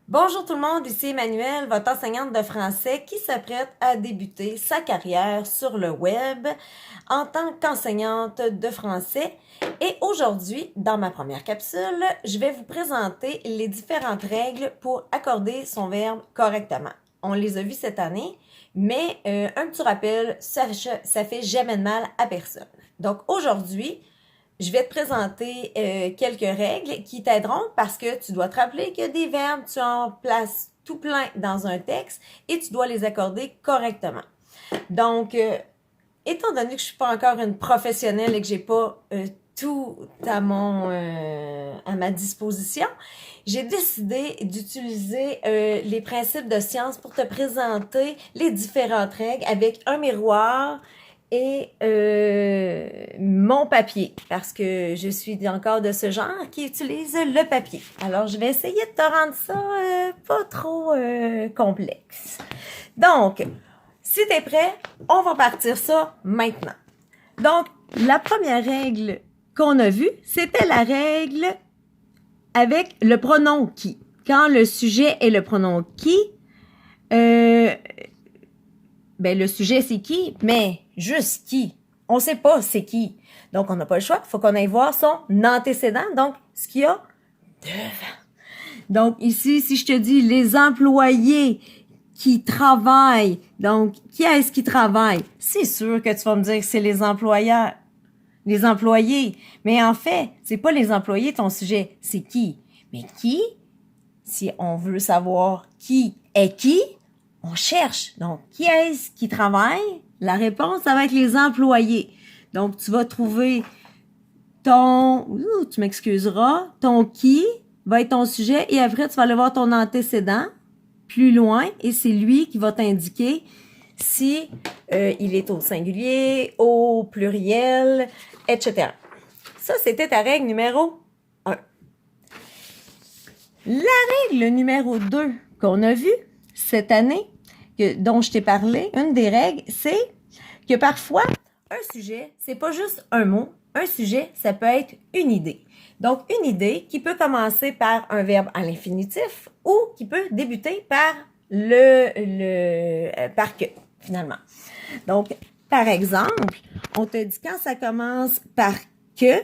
Bonjour tout le monde, ici Emmanuelle, votre enseignante de français qui s'apprête à débuter sa carrière sur le web en tant qu'enseignante de français. Et aujourd'hui, dans ma première capsule, je vais vous présenter les différentes règles pour accorder son verbe correctement. On les a vues cette année, mais un petit rappel, ça fait jamais de mal à personne. Donc aujourd'hui, je vais te présenter quelques règles qui t'aideront parce que tu dois te rappeler que des verbes, tu en places tout plein dans un texte et tu dois les accorder correctement. Donc, étant donné que je suis pas encore une professionnelle et que j'ai pas tout à ma disposition, j'ai décidé d'utiliser les principes de science pour te présenter les différentes règles avec un miroir et mon papier, parce que je suis encore de ce genre qui utilise le papier. Alors, je vais essayer de te rendre ça pas trop complexe. Donc, si tu es prêt, on va partir ça maintenant. Donc, la première règle qu'on a vue, c'était la règle avec le pronom qui. Quand le sujet est le pronom qui, le sujet, c'est qui, mais juste qui. On sait pas c'est qui. Donc, on n'a pas le choix. Il faut qu'on aille voir son antécédent. Donc, ce qu'il y a devant. Donc, ici, si je te dis les employés qui travaillent, donc, qui est-ce qui travaille? C'est sûr que tu vas me dire que c'est les employeurs, les employés. Mais en fait, c'est pas les employés ton sujet, c'est qui? Mais qui? Si on veut savoir qui est qui, on cherche. Donc, qui est-ce qui travaille? La réponse, ça va être les employés. Donc, tu vas trouver tu m'excuseras, ton qui va être ton sujet et après, tu vas aller voir ton antécédent plus loin et c'est lui qui va t'indiquer si il est au singulier, au pluriel, etc. Ça, c'était ta règle numéro 1. La règle numéro 2 qu'on a vue cette année, dont je t'ai parlé, une des règles, c'est que parfois, un sujet, c'est pas juste un mot. Un sujet, ça peut être une idée. Donc, une idée qui peut commencer par un verbe à l'infinitif ou qui peut débuter par par que, finalement. Donc, par exemple, on te dit quand ça commence par que,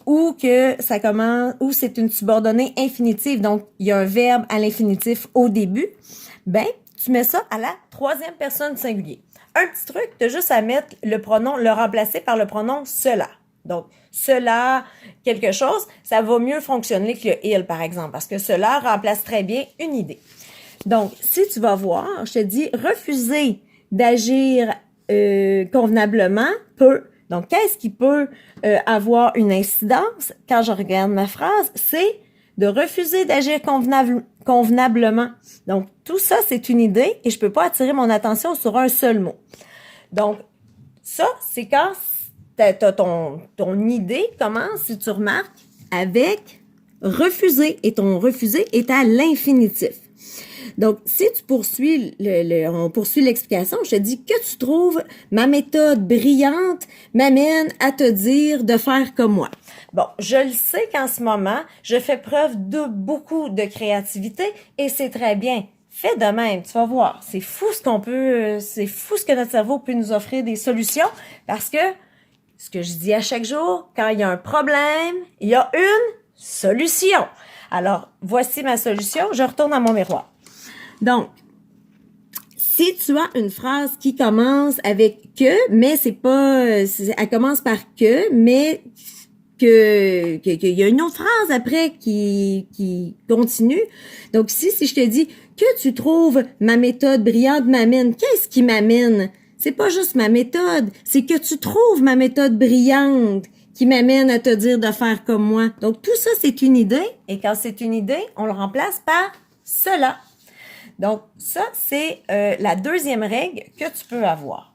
ou c'est une subordonnée infinitive, donc il y a un verbe à l'infinitif au début, ben, tu mets ça à la troisième personne singulier. Un petit truc, tu as juste à mettre le remplacer par le pronom cela. Donc, cela, quelque chose, ça va mieux fonctionner que le il, par exemple, parce que cela remplace très bien une idée. Donc, si tu vas voir, je te dis refuser d'agir convenablement peut. Donc, qu'est-ce qui peut avoir une incidence quand je regarde ma phrase? C'est de refuser d'agir convenablement. Donc, tout ça, c'est une idée et je peux pas attirer mon attention sur un seul mot. Donc, ça, c'est quand ton idée commence, si tu remarques, avec refuser et ton refuser est à l'infinitif. Donc, si tu poursuis on poursuit l'explication, je te dis que tu trouves ma méthode brillante m'amène à te dire de faire comme moi. Bon, je le sais qu'en ce moment, je fais preuve de beaucoup de créativité et c'est très bien. Fais de même, tu vas voir. C'est fou ce que notre cerveau peut nous offrir des solutions parce que ce que je dis à chaque jour, quand il y a un problème, il y a une solution. Alors, voici ma solution. Je retourne à mon miroir. Donc, si tu as une phrase qui commence avec que, mais elle commence par que, mais qu'il y a une autre phrase après qui continue. Donc, si je te dis que tu trouves ma méthode brillante m'amène, qu'est-ce qui m'amène? C'est pas juste ma méthode, c'est que tu trouves ma méthode brillante qui m'amène à te dire de faire comme moi. Donc, tout ça, c'est une idée. Et quand c'est une idée, on le remplace par cela. Donc, ça, c'est la deuxième règle que tu peux avoir.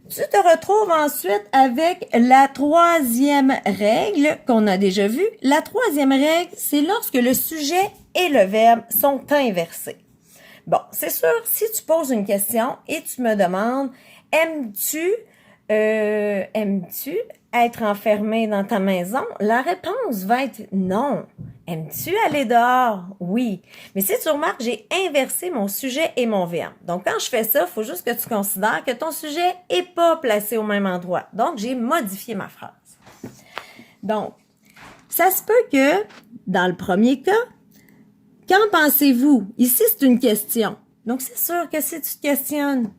Tu te retrouves ensuite avec la troisième règle qu'on a déjà vue. La troisième règle, c'est lorsque le sujet et le verbe sont inversés. Bon, c'est sûr, si tu poses une question et tu me demandes « Aimes-tu être enfermé dans ta maison? » La réponse va être « Non. » Aimes-tu aller dehors? Oui. Mais si tu remarques, j'ai inversé mon sujet et mon verbe. Donc, quand je fais ça, il faut juste que tu considères que ton sujet n'est pas placé au même endroit. Donc, j'ai modifié ma phrase. Donc, ça se peut que, dans le premier cas, qu'en pensez-vous? Ici, c'est une question. Donc, c'est sûr que si tu te questionnes,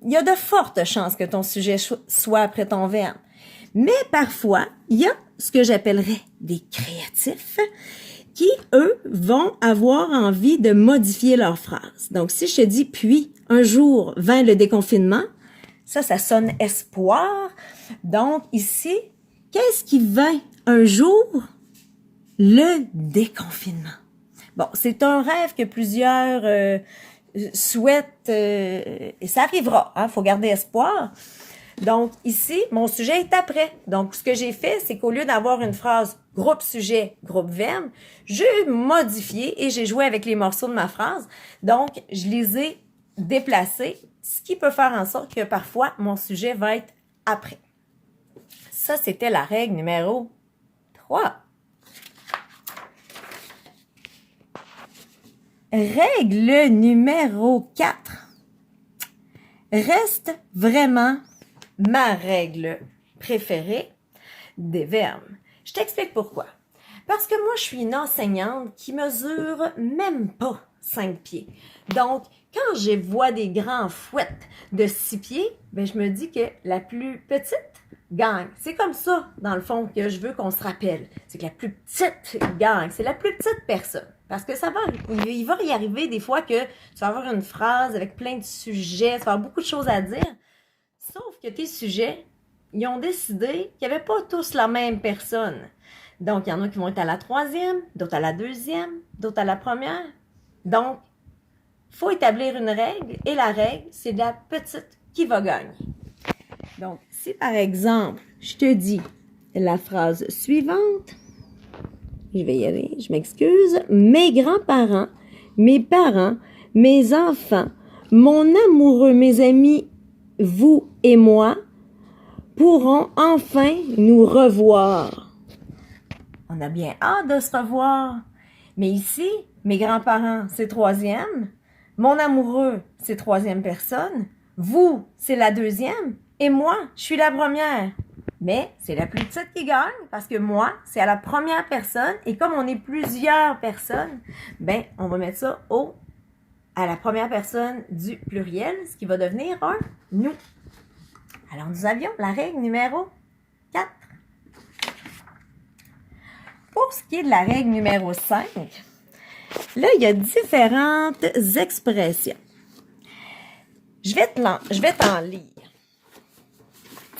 il y a de fortes chances que ton sujet soit après ton verbe. Mais parfois, il y a ce que j'appellerais des créatifs qui, eux, vont avoir envie de modifier leur phrase. Donc, si je te dis « puis, un jour vint le déconfinement », ça sonne espoir. Donc, ici, qu'est-ce qui vint un jour? Le déconfinement. Bon, c'est un rêve que plusieurs souhaitent et ça arrivera. Faut garder espoir. Donc, ici, mon sujet est après. Donc, ce que j'ai fait, c'est qu'au lieu d'avoir une phrase groupe sujet, groupe verbe, j'ai modifié et j'ai joué avec les morceaux de ma phrase. Donc, je les ai déplacés, ce qui peut faire en sorte que parfois, mon sujet va être après. Ça, c'était la règle numéro 3. Règle numéro 4. Reste vraiment ma règle préférée des verbes. Je t'explique pourquoi. Parce que moi, je suis une enseignante qui mesure même pas 5 pieds. Donc, quand je vois des grands fouettes de 6 pieds, ben, je me dis que la plus petite gagne. C'est comme ça, dans le fond, que je veux qu'on se rappelle. C'est que la plus petite gagne. C'est la plus petite personne. Parce que il va y arriver des fois que tu vas avoir une phrase avec plein de sujets, tu vas avoir beaucoup de choses à dire. Sauf que tes sujets, ils ont décidé qu'ils n'avaient pas tous la même personne. Donc, il y en a qui vont être à la 3e, d'autres à la 2e, d'autres à la 1re. Donc, il faut établir une règle et la règle, c'est la petite qui va gagner. Donc, si par exemple, je te dis la phrase suivante, je vais y aller, je m'excuse. Mes grands-parents, mes parents, mes enfants, mon amoureux, mes amis, vous et moi, pourront enfin nous revoir. On a bien hâte de se revoir. Mais ici, mes grands-parents, c'est 3e. Mon amoureux, c'est 3e personne. Vous, c'est la 2e. Et moi, je suis la 1re. Mais c'est la plus petite qui gagne parce que moi, c'est à la 1re personne. Et comme on est plusieurs personnes, ben, on va mettre ça à la 1re personne du pluriel, ce qui va devenir un nous. Alors, nous avions la règle numéro 4. Pour ce qui est de la règle numéro 5, là, il y a différentes expressions. Je vais t'en lire.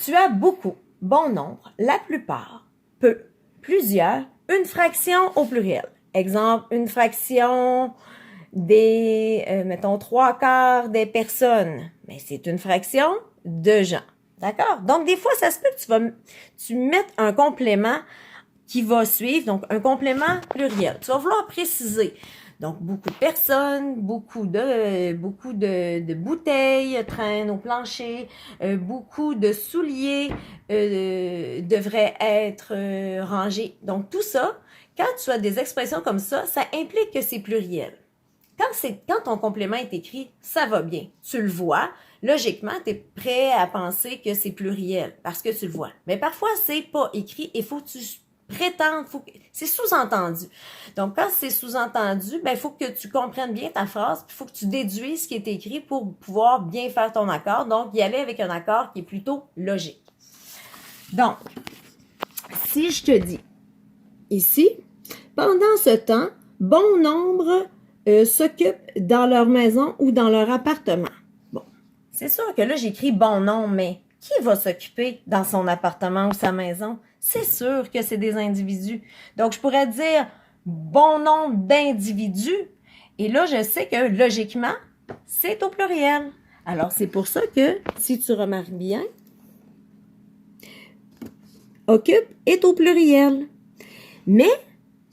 Tu as beaucoup, bon nombre, la plupart, peu, plusieurs, une fraction au pluriel. Exemple, une fraction des, mettons, 3/4 des personnes. Mais c'est une fraction de gens. D'accord? Donc, des fois, ça se peut que tu mettes un complément qui va suivre, donc un complément pluriel. Tu vas vouloir préciser. Donc, beaucoup de personnes, beaucoup de bouteilles traînent au plancher, beaucoup de souliers devraient être rangés. Donc, tout ça, quand tu as des expressions comme ça implique que c'est pluriel. Quand ton complément est écrit, ça va bien. Tu le vois. Logiquement, tu es prêt à penser que c'est pluriel parce que tu le vois. Mais parfois, c'est pas écrit et faut que tu prétendes, c'est sous-entendu. Donc, quand c'est sous-entendu, ben, il faut que tu comprennes bien ta phrase, puis il faut que tu déduises ce qui est écrit pour pouvoir bien faire ton accord. Donc, y aller avec un accord qui est plutôt logique. Donc, si je te dis ici, pendant ce temps, bon nombre s'occupent dans leur maison ou dans leur appartement. Bon, c'est sûr que là, j'écris bon nombre, mais qui va s'occuper dans son appartement ou sa maison? C'est sûr que c'est des individus. Donc, je pourrais dire bon nombre d'individus. Et là, je sais que logiquement, c'est au pluriel. Alors, c'est pour ça que, si tu remarques bien, occupe est au pluriel. Mais,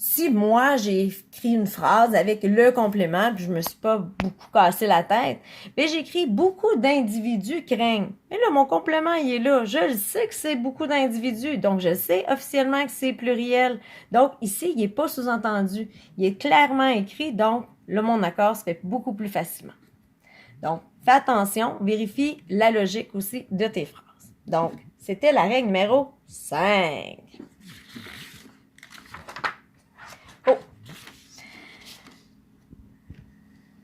si moi, j'ai écrit une phrase avec le complément, puis je me suis pas beaucoup cassé la tête, ben j'ai écrit « Beaucoup d'individus craignent ». Mais là, mon complément, il est là. Je le sais que c'est beaucoup d'individus, donc je sais officiellement que c'est pluriel. Donc ici, il n'est pas sous-entendu. Il est clairement écrit, donc là, mon accord se fait beaucoup plus facilement. Donc, fais attention, vérifie la logique aussi de tes phrases. Donc, c'était la règle numéro 5. Oh.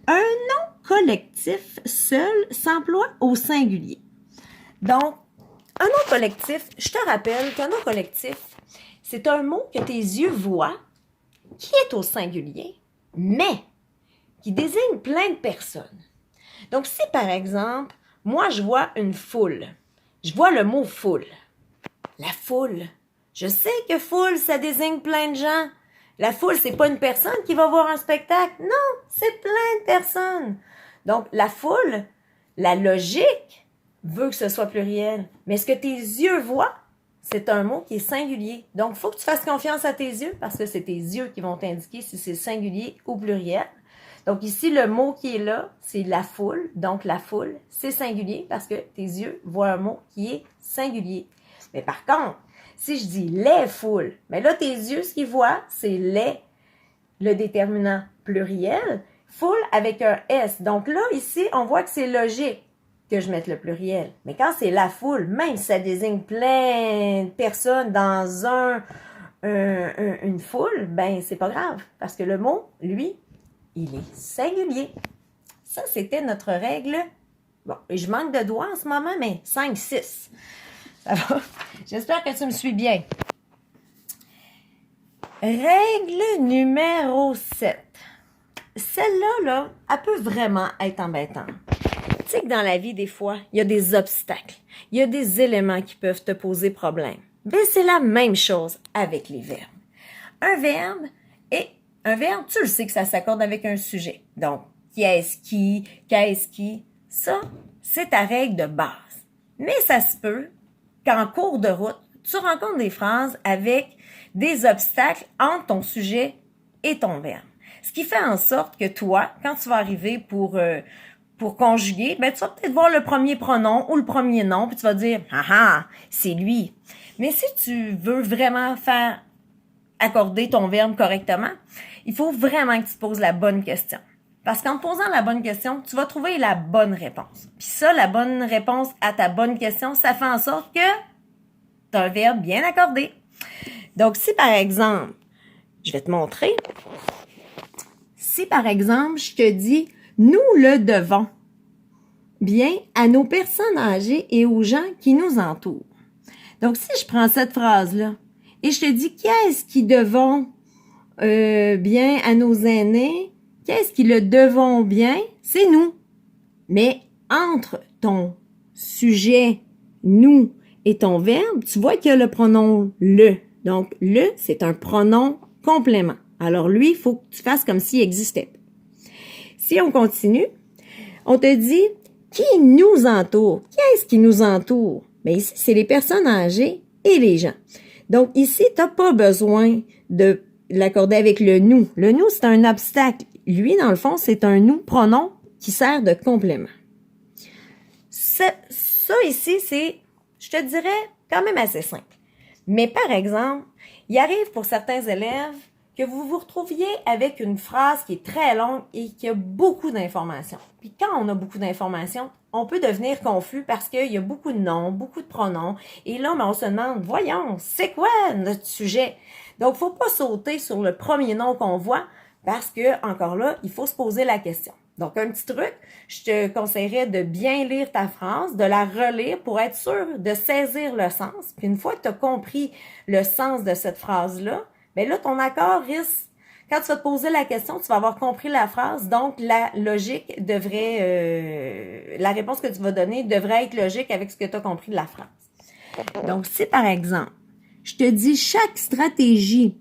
Un nom collectif seul s'emploie au singulier. Donc, un nom collectif, je te rappelle qu'un nom collectif, c'est un mot que tes yeux voient, qui est au singulier, mais qui désigne plein de personnes. Donc, si par exemple, moi je vois une foule, je vois le mot foule. La foule, je sais que foule, ça désigne plein de gens. La foule, c'est pas une personne qui va voir un spectacle. Non, c'est plein de personnes. Donc, la foule, la logique veut que ce soit pluriel. Mais ce que tes yeux voient, c'est un mot qui est singulier. Donc, il faut que tu fasses confiance à tes yeux parce que c'est tes yeux qui vont t'indiquer si c'est singulier ou pluriel. Donc, ici, le mot qui est là, c'est la foule. Donc, la foule, c'est singulier parce que tes yeux voient un mot qui est singulier. Mais par contre, si je dis les foules, mais là, tes yeux, ce qu'ils voient, c'est les, le déterminant pluriel, foule avec un S. Donc là, ici, on voit que c'est logique que je mette le pluriel. Mais quand c'est la foule, même si ça désigne plein de personnes dans une foule, ben c'est pas grave. Parce que le mot, lui, il est singulier. Ça, c'était notre règle. Bon, je manque de doigts en ce moment, mais 5, 6. Ça va? J'espère que tu me suis bien. Règle numéro 7. Celle-là, là, elle peut vraiment être embêtante. Tu sais que dans la vie, des fois, il y a des obstacles. Il y a des éléments qui peuvent te poser problème. Ben, c'est la même chose avec les verbes. Un verbe, tu le sais que ça s'accorde avec un sujet. Donc, qui est-ce qui, qu'est-ce qui, ça, c'est ta règle de base. Mais ça se peut qu'en cours de route, tu rencontres des phrases avec des obstacles entre ton sujet et ton verbe. Ce qui fait en sorte que toi, quand tu vas arriver pour conjuguer, ben, tu vas peut-être voir le premier pronom ou le premier nom, puis tu vas dire « Ah ah, c'est lui ». Mais si tu veux vraiment faire accorder ton verbe correctement, il faut vraiment que tu te poses la bonne question. Parce qu'en te posant la bonne question, tu vas trouver la bonne réponse. Puis ça, la bonne réponse à ta bonne question, ça fait en sorte que tu as un verbe bien accordé. Donc, si par exemple, je vais te montrer, si par exemple, je te dis « Nous le devons », bien, à nos personnes âgées et aux gens qui nous entourent. Donc, si je prends cette phrase-là et je te dis « Qu'est-ce qui devons bien à nos aînés », qu'est-ce qui le devons bien? C'est nous. Mais entre ton sujet, nous, et ton verbe, tu vois qu'il y a le pronom le. Donc, le, c'est un pronom complément. Alors, lui, il faut que tu fasses comme s'il existait. Si on continue, on te dit qui nous entoure. Qu'est-ce qui nous entoure? Mais ici, c'est les personnes âgées et les gens. Donc, ici, tu n'as pas besoin de l'accorder avec le nous. Le nous, c'est un obstacle. Lui, dans le fond, c'est un nous pronom qui sert de complément. Ça ici, c'est, je te dirais, quand même assez simple. Mais par exemple, il arrive pour certains élèves que vous vous retrouviez avec une phrase qui est très longue et qui a beaucoup d'informations. Puis quand on a beaucoup d'informations, on peut devenir confus parce qu'il y a beaucoup de noms, beaucoup de pronoms. Et là, on se demande, voyons, c'est quoi notre sujet? Donc, faut pas sauter sur le premier nom qu'on voit parce que, encore là, il faut se poser la question. Donc, un petit truc, je te conseillerais de bien lire ta phrase, de la relire pour être sûr de saisir le sens. Puis une fois que tu as compris le sens de cette phrase-là, bien là, ton accord risque, quand tu vas te poser la question, tu vas avoir compris la phrase, donc la logique devrait, la réponse que tu vas donner devrait être logique avec ce que tu as compris de la phrase. Donc, si par exemple, je te dis chaque stratégie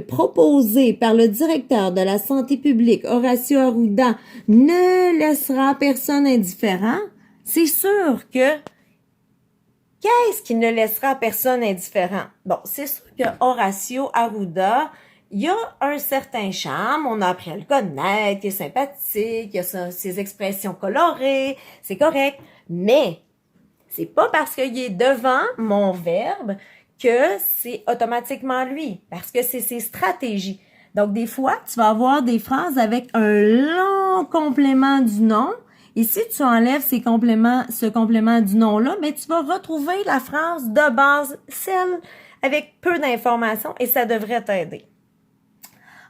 proposée par le directeur de la santé publique, Horacio Arruda, ne laissera personne indifférent, c'est sûr que qu'est-ce qui ne laissera personne indifférent? Bon, c'est sûr que Horacio Arruda, il y a un certain charme, on a appris à le connaître, il est sympathique, il a ses expressions colorées, c'est correct. Mais c'est pas parce qu'il est devant mon verbe que c'est automatiquement lui, parce que c'est ses stratégies. Donc, des fois, tu vas avoir des phrases avec un long complément du nom. Et si tu enlèves ce complément du nom-là, mais tu vas retrouver la phrase de base, celle avec peu d'informations, et ça devrait t'aider.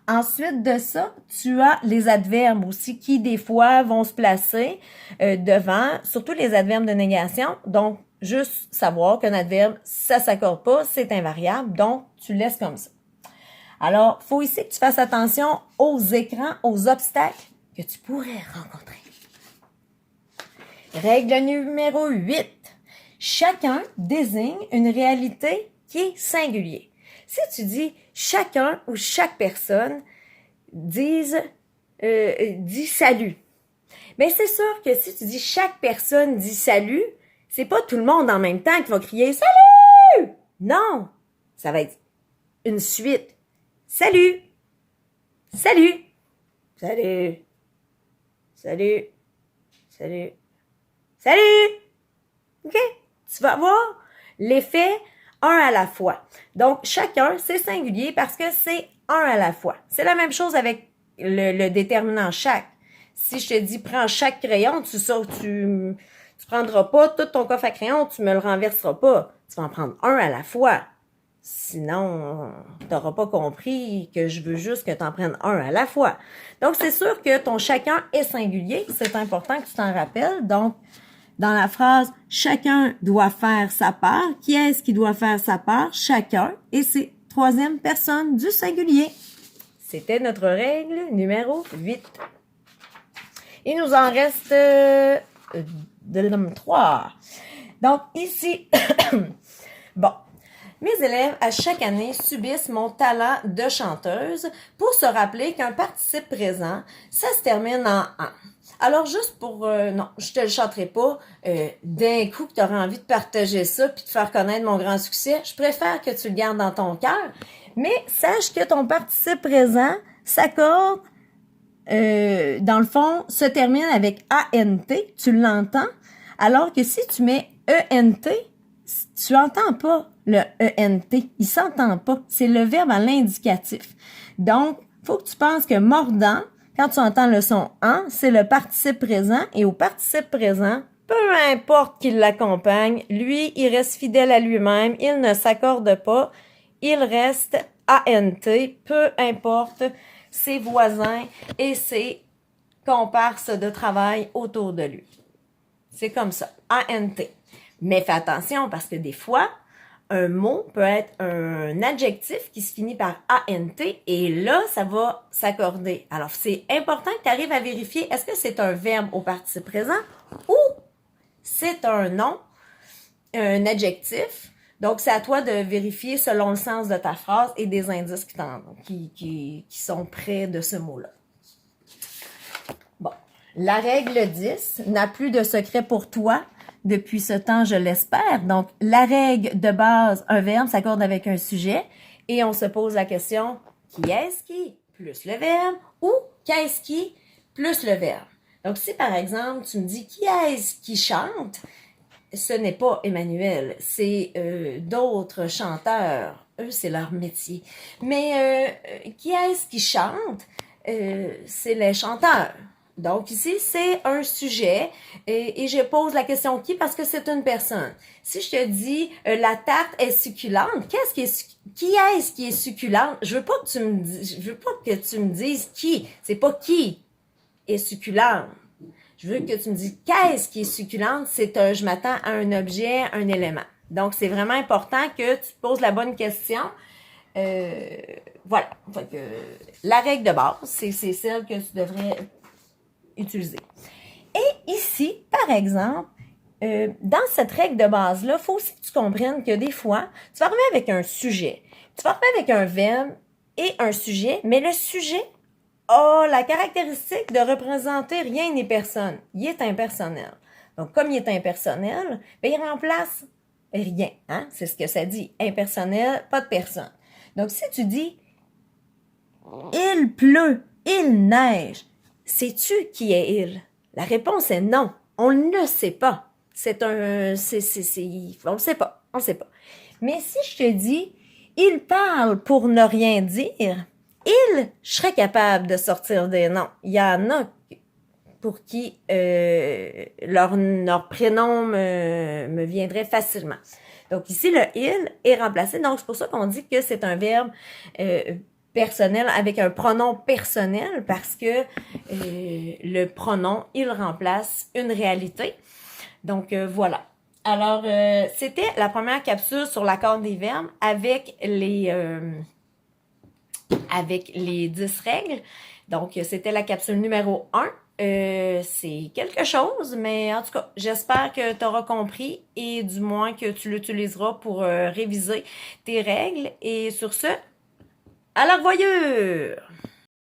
Ensuite de ça, tu as les adverbes aussi qui, des fois, vont se placer devant, surtout les adverbes de négation. Donc, juste savoir qu'un adverbe, ça s'accorde pas, c'est invariable, donc tu laisses comme ça. Alors, il faut ici que tu fasses attention aux écrans, aux obstacles que tu pourrais rencontrer. Règle numéro 8. Chacun désigne une réalité qui est singulière. Si tu dis chacun ou chaque personne dit salut, bien c'est sûr que si tu dis chaque personne dit salut, c'est pas tout le monde en même temps qui va crier salut! Non! Ça va être une suite. Salut! Salut! Salut! Salut! Salut! Salut! OK? Tu vas voir l'effet un à la fois. Donc, chacun, c'est singulier parce que c'est un à la fois. C'est la même chose avec le déterminant chaque. Si je te dis, prends chaque crayon, tu prendras pas tout ton coffre à crayon, tu me le renverseras pas. Tu vas en prendre un à la fois. Sinon, tu n'auras pas compris que je veux juste que tu en prennes un à la fois. Donc, c'est sûr que ton chacun est singulier. C'est important que tu t'en rappelles. Donc, dans la phrase « Chacun doit faire sa part », qui est-ce qui doit faire sa part? Chacun. Et c'est troisième personne du singulier. C'était notre règle numéro 8. Il nous en reste 3. Donc, ici, bon, mes élèves, à chaque année, subissent mon talent de chanteuse pour se rappeler qu'un participe présent, ça se termine en « an ». Alors, juste pour... non, je te le chanterai pas. D'un coup que tu auras envie de partager ça puis de faire connaître mon grand succès, je préfère que tu le gardes dans ton cœur. Mais sache que ton participe présent s'accorde, dans le fond, se termine avec ANT, tu l'entends. Alors que si tu mets ENT, tu n'entends pas le ENT. Il s'entend pas. C'est le verbe à l'indicatif. Donc, faut que tu penses que mordant, quand tu entends le son « en », c'est le participe présent. Et au participe présent, peu importe qui l'accompagne, lui, il reste fidèle à lui-même. Il ne s'accorde pas. Il reste ANT, peu importe ses voisins et ses comparses de travail autour de lui. C'est comme ça, ANT. Mais fais attention parce que des fois, un mot peut être un adjectif qui se finit par ANT et là, ça va s'accorder. Alors, c'est important que tu arrives à vérifier est-ce que c'est un verbe au participe présent ou c'est un nom, un adjectif. Donc, c'est à toi de vérifier selon le sens de ta phrase et des indices qui sont près de ce mot-là. Bon, la règle 10 n'a plus de secret pour toi depuis ce temps, je l'espère. Donc, la règle de base, un verbe s'accorde avec un sujet et on se pose la question, qui est-ce qui plus le verbe ou qu'est-ce qui plus le verbe? Donc, si par exemple, tu me dis, qui est-ce qui chante? Ce n'est pas Emmanuel, c'est d'autres chanteurs. Eux, c'est leur métier. Mais qui est-ce qui chante? C'est les chanteurs. Donc ici, c'est un sujet et je pose la question qui parce que c'est une personne. Si je te dis la tarte est succulente, qui est-ce qui est succulente? Je veux pas que tu me dises qui. C'est pas qui est succulente. Je veux que tu me dises qu'est-ce qui est succulente. Je m'attends à un objet, un élément. Donc c'est vraiment important que tu te poses la bonne question. Voilà. Fait que, la règle de base, c'est celle que tu devrais utiliser. Et ici, par exemple, dans cette règle de base-là, il faut aussi que tu comprennes que des fois, tu vas arriver avec un sujet. Tu vas arriver avec un verbe et un sujet, mais le sujet a la caractéristique de représenter rien ni personne. Il est impersonnel. Donc, comme il est impersonnel, bien, il remplace rien. Hein? C'est ce que ça dit. Impersonnel, pas de personne. Donc, si tu dis Il pleut, il neige. Sais-tu qui est il? La réponse est non. On ne sait pas. On ne sait pas. On ne sait pas. Mais si je te dis, il parle pour ne rien dire, je serais capable de sortir des noms. Il y en a pour qui leur prénom me viendrait facilement. Donc ici, le « il » est remplacé. Donc c'est pour ça qu'on dit que c'est un verbe personnel avec un pronom personnel parce que le pronom, il remplace une réalité. Donc voilà. Alors, c'était la première capsule sur l'accord des verbes avec les 10 règles. Donc, c'était la capsule numéro 1. C'est quelque chose, mais en tout cas, j'espère que tu auras compris et du moins que tu l'utiliseras pour réviser tes règles. Et sur ce, à la revoyure!